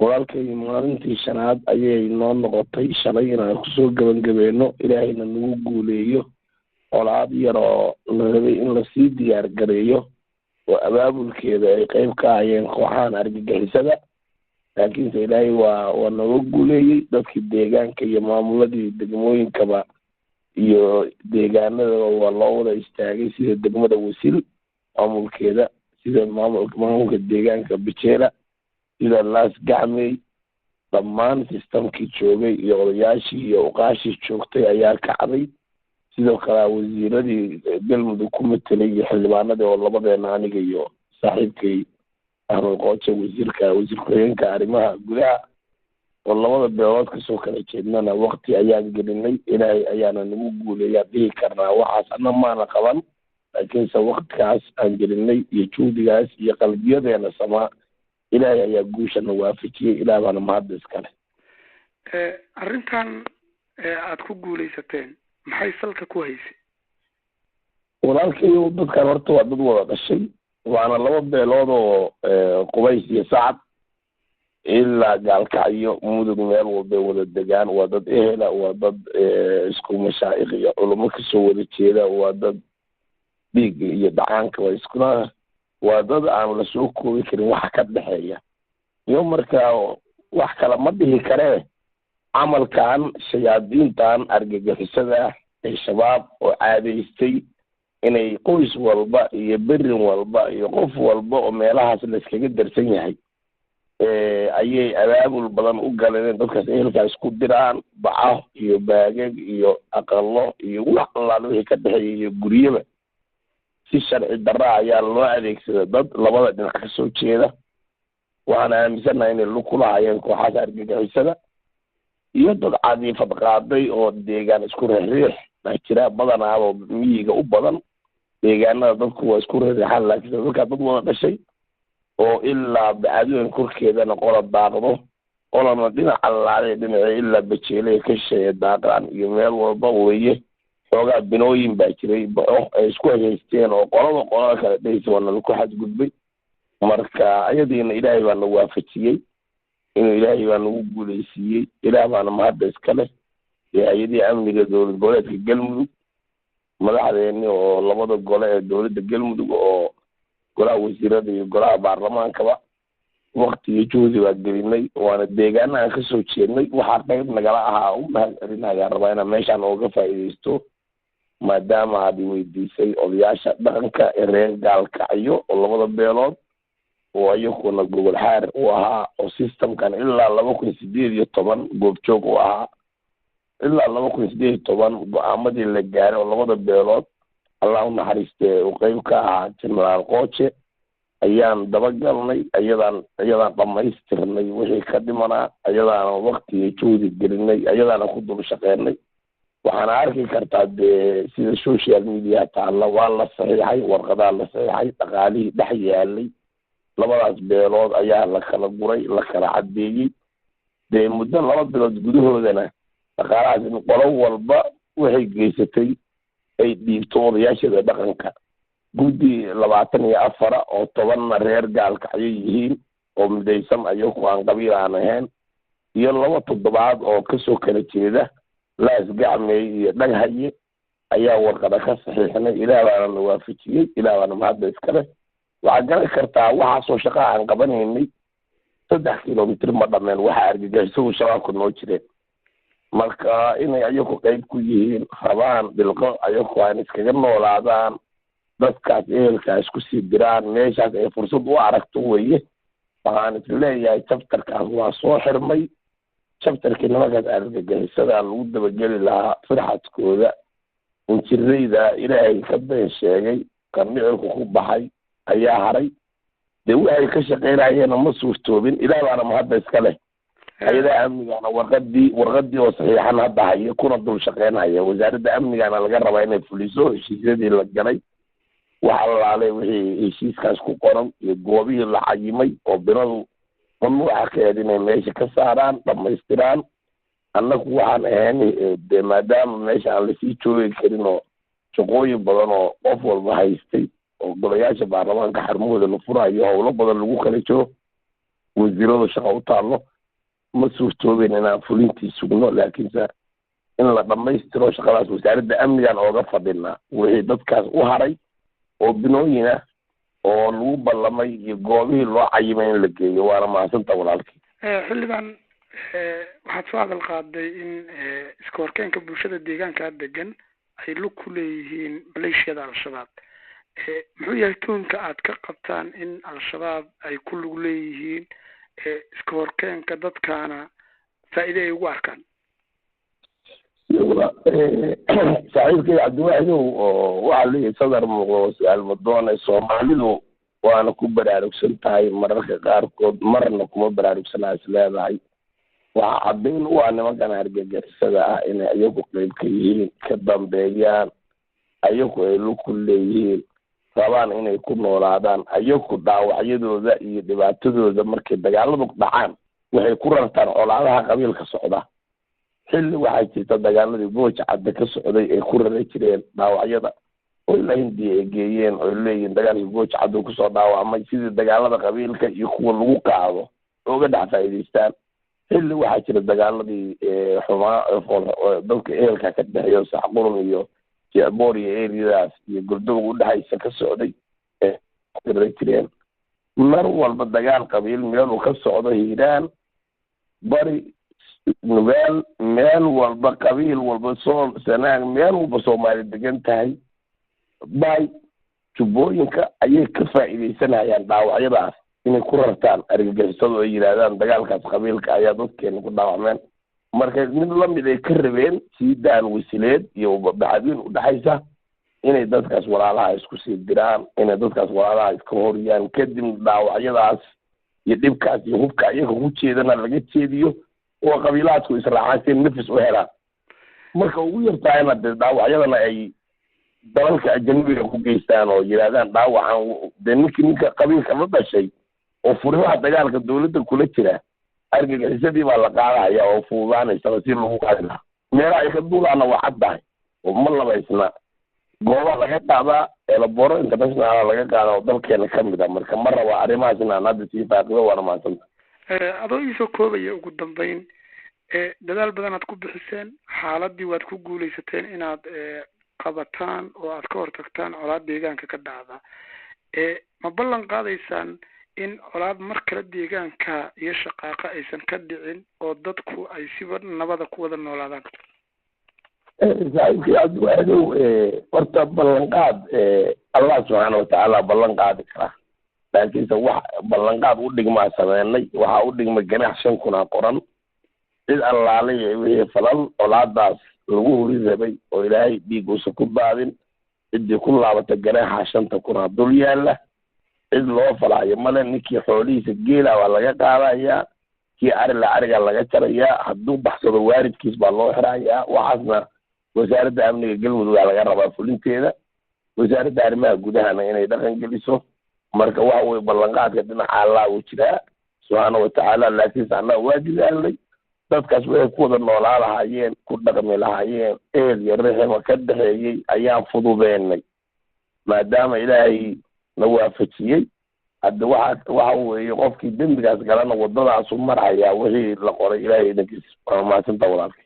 walaalkay maalintii shanaad ayay noo noqotay shalay inaan kusoo gabagabeeno ilaahayna nagu guuleeyo colaad yar oo la rabay in lasii diyaar gareeyo oo abaabulkeeda ay qayb ka ahayeen kooxahan argagixisada laakiinse ilaahay waa naga guuleeyey dadkii deegaanka iyo maamuladii degmooyinkaba iyo deegaanadaba waa loo wada istaagay sida degmada wasil maamulkeeda sida maamulka deegaanka Bijeela sida Laas Gacmey dhammaan sistamkii joogay iyo odayaashii iyo uqaashii joogtay ayaa kacday sidoo kale wasiiradii galmudug ku metelay iyo xildhibaanadii oo labadeena aniga iyo saaxiibkay Ahmed Qooje wasiir ku-xigeenka arrimaha gudaha oo labada beelood kasoo kala jeednana waqti ayaan gelinay ilaahay ayaana nagu guuleeyaa dhihi karnaa waxaas ana maana qaban laakiinse waqtigaas aan gelinay iyo juhdigaas iyo qalbiyadeena samaa ilaahay ayaa guushana waafajiyey ilaah baana mahadda iskale arrintan aad ku guulaysateen maxay salka ku haysay walaalkay dadkan horta waa dad wada dhashay waana laba beelood oo Qubays iyo Sacad ilaa Gaalkacyo mudug meel walba wada degaan waa dad ehela waa dad isku mashaayikh iyo culimo kasoo wada jeeda waa dad dhiig iyo dhacaanka waa iskuna waa dad aan la soo koobi karin waxa ka dhaxeeya iyo markaa wax kala ma dhihi karee camalkan shayaadiintan argagixisada ee shabaab oo caadaystay inay qoys walba iyo berin walba iyo qof walba oo meelahaas la iskaga darsan yahay ayay abaabul badan u galeen dadkaas ehelka isku diraan bacaho iyo baagag iyo aqallo iyo wax allaale wixii ka dhaxeeya iyo guryaba si sharci darra ayaa loo adeegsaday dad labada dhinac ka soo jeeda waxaan aaminsanahay inay lug ku lahaayeen kooxaas argagixisada iyo dad cadiifad qaaday oo deegaan isku riix jira badanaaba miyiga u badan deegaanada dadku waa isku riixaan laakiin dadka dad wada dhashay oo ilaa bacadooyin korkeedana qola daaqdo qolana dhinac allaale dhinaca ilaa Bijeele ka sheeye daaqaan iyo meel walba weeye xoogaa binooyin baa jiray baxo ay isku haysteen oo qolada kale dhaysa waa lagu xadgudbay marka ayadiina ilaahay baa nagu waafajiyey inuu ilaahay baa nagu guulaysiiyey ilaah baana mahadda iskale hay'adii amniga dowlad goboleedka galmudug madaxdeeni oo labada gole ee dowladda galmudug oo golaha wasiirada iyo golaha baarlamaankaba waqti iyo juhdi baa gelinay waana deegaana aan kasoo jeednay waxaa qayb nagala ahaa u mahad celinayaa rabaa inaan meeshaan ooga faa'iidaysto maadaama aad weydiisay odayaasha dhaqanka ee reer Gaalkacyo oo labada beelood oo ayaguna gobol xaar u ahaa oo systemkan ilaa 2018 goobjoog u ahaa ilaa 2018 go'aamadii la gaaray oo labada beelood Allah u naxariistay oo qayb ka ahaa Generaal Qooje ayaan dabagalnay ayadaan dhamaystirnay wixii ka dhimanaa ayadaan waqti iyo juhdi gelinay ayadaan ku dul shaqeynay waxaan arki kartaa sida social media taala waa la saxiixay warqadaha la saxiixay dhaqaalihii dhex yaalay labadaas beelood ayaa la kala guray la kala cadeeyey muddo 2 bilood gudahoodana dhaqaalahaas in qolo walba waxay geysatay ay dhiibto odayaashada dhaqanka guddi 24 oo 10 reer Gaalkacyo yihiin oo midaysan ayagu aan qabiil aan ahayn iyo 2 toddobaad oo kasoo kala jeeda Laas Gacmey iyo Dhagahaye ayaa warqada ka saxiixnay ilaah baana la waafajiyey ilaah baana mahadda iskale waxaa garan kartaa waxaasoo shaqo aan qabanaynay 3 kilomitir ma dhameen waxa argagixisadu shabaabku noo jireen marka inay ayagu qayb ku yihiin rabaan bilqo ayagu aan iskaga noolaadaan dadkaas ehelka isku sii diraan meeshaas ay fursad u aragto weeye waxaan isleeyahay chapterkaas waa soo xirmay chapterkii nimankaas argagixisada lagu dabageli lahaa farxadkooda injirayda ilaahay ka been sheegay qarnicilku ku baxay ayaa haray waxay ka shaqeynayeen ma suurtoobin ilaah baana mahadda iska leh hay'adaha amnigana warqadii oo saxiixan hadda hayo kuna dul shaqeynaya wasaaradda amnigana laga rabaa inay fuliso heshiisyadii la galay waxa laalay wixii heshiiskaas ku qoran iyo goobihii la cayimay oo biradu mamnuuca ka ahayd inay meesha ka saaraan dhamaystiraan annagu waxaan ahayn maadaama meesha aan lasii joogi karin oo shaqooyin badan oo qof walba haystay oo golayaasha baarlamaanka xarmahooda la furayo howlo badan lagu kala jiro wasiirada shaqo u taallo ma suurtoobeen inaan fulintii sugno laakiinse in la dhammaystiro shaqadaas wasaaradda amnigan ooga fadhinaa wixii dadkaas u haray oo binooyin ah oo lagu ballamay iyo goobihii loo cayimay in la geeyo waana mahadsanta walaalkii xildhibaan waxaad soo hadal qaaday in iska horkeenka bulshada deegaanka degan ay lug ku leeyihiin maleeshiyada al-shabaab muxuu yahay toonka aad ka qabtaan in al-shabaab ay ku lug leeyihiin iska horkeenka dadkaana faa'iide ay ugu arkaan saaxiibkay cabdiwaaxidow oo waxaa leeyahay sadar muuqdo su-aal madoone soomaalidu waana ku baraarugsan tahay mararka qaarkood marna kuma baraarugsanaa is leedahay waxaa caddayn u ah nimankan argagixisada ah inay ayagu qeyb ka yihiin ka dambeeyaan ayagu ay lug ku leeyihiin rabaan inay ku noolaadaan ayagu dhaawacyadooda iyo dhibaatadooda markay dagaaladu dhacaan waxay ku rartaan colaadaha qabiilka socda xilli waxaa jirta dagaaladii gooja cadde ka socday ay ku rara jireen dhaawacyada oo ilaa hindiya ay geeyeen oo leeyihiin dagaalkii gooja cadde kusoo dhaawacmay sidii dagaalada qabiilka iyo kuwa lagu qaado ooga dhex faa'iidaystaan xilli waxaa jira dagaaladii xumaa dadka ehelka ka dhexeeyo saxqurun iyo jecboor iyo eriyadaas iyo gordowga udhexaysa ka socday ee rara jireen mar walba dagaal qabiil meeluu ka socdo hiiraan bari nugaal meel walba qabiil walba sool sanaag meel walba soomaali degan tahay bay jubbooyinka ayay ka faa'iidaysanayaan dhaawacyadaas inay ku rartaan argagixisadu ay yidhaahdaan dagaalkaas qabiilka ayaa dadkeena ku dhaawacmeen marka mid lamid ay ka rabeen sii daan wasileed iyo baxadiin udhexaysa inay dadkaas walaalaha isku sii diraan inay dadkaas walaalaha iska horiyaan kadib dhaawacyadaas iyo dhibkaas iyo hubka iyaga ku jeedana laga jeediyo oo qabiilaadku israacaan si nafis u helaan marka ugu yartaayna dee dhaawacyadana ay dalalka ajanabiga ku geystaan oo yidhaahdaan dhaawacan dee ninka qabiilka la dhashay oo furimaha dagaalka dawladda kula jira argagixisadii baa la qaadaya oo fuudaanaysaba si lagu qaadi lahaa meelaha ay ka duulaana waa caddahay oo ma labaysna gooba laga qaadaa elaboro international laga qaada oo dalkeena ka mid a marka ma raba arrimahaas inaan hadda sii faaqido waana mahadsanta adoo iisoo koobaya ugu dambeyn dadaal badan aad ku bixiseen xaaladii waad ku guulaysateen inaad qabataan oo aad ka hortagtaan colaad deegaanka ka dhacda ma ballan qaadaysaan in colaad mar kale deegaanka iyo shaqaaqa aysan ka dhicin oo dadku ay siba nabada ku wada noolaadaan saaxiibkii cabdiwaaxidow horta ballanqaad allah subxaana watacaala ballan qaadi karaa laakiinse wax ballanqaad u dhigmaa sameynay waxaa u dhigmay ganax 5 kun qoran cid allaalay wixii falal colaadaas lagu huri rabay oo ilaahay dhiig uusan ku daadin ciddii ku laabata ganaxa 5 kun dul yaalla cid loo falaayo male ninkii xoolihiisa geela waa laga qaadayaa kii ariga laga jarayaa hadduu baxsado waaridkiis baa loo xirayaa waxaasna wasaaradda amniga galmudug waa laga rabaa fulinteeda wasaaradda arrimaha gudahana inay dhaqan geliso marka waxa weye ballanqaadka dhinaca allah uu jiraa subxaana watacaala laakiinse annaga waa dadaalnay dadkaas waxay ku wada noolaa lahaayeen ku dhaqmi lahaayeen eel iyo rixima ka dhexeeyey ayaan fududeynay maadaama ilaahay na waafajiyey hadda waxa weeye qofkii dembigaas galana wadadaasu marhayaa wixii la qoray ilaahay idankiis waa mahadsantaa walaalka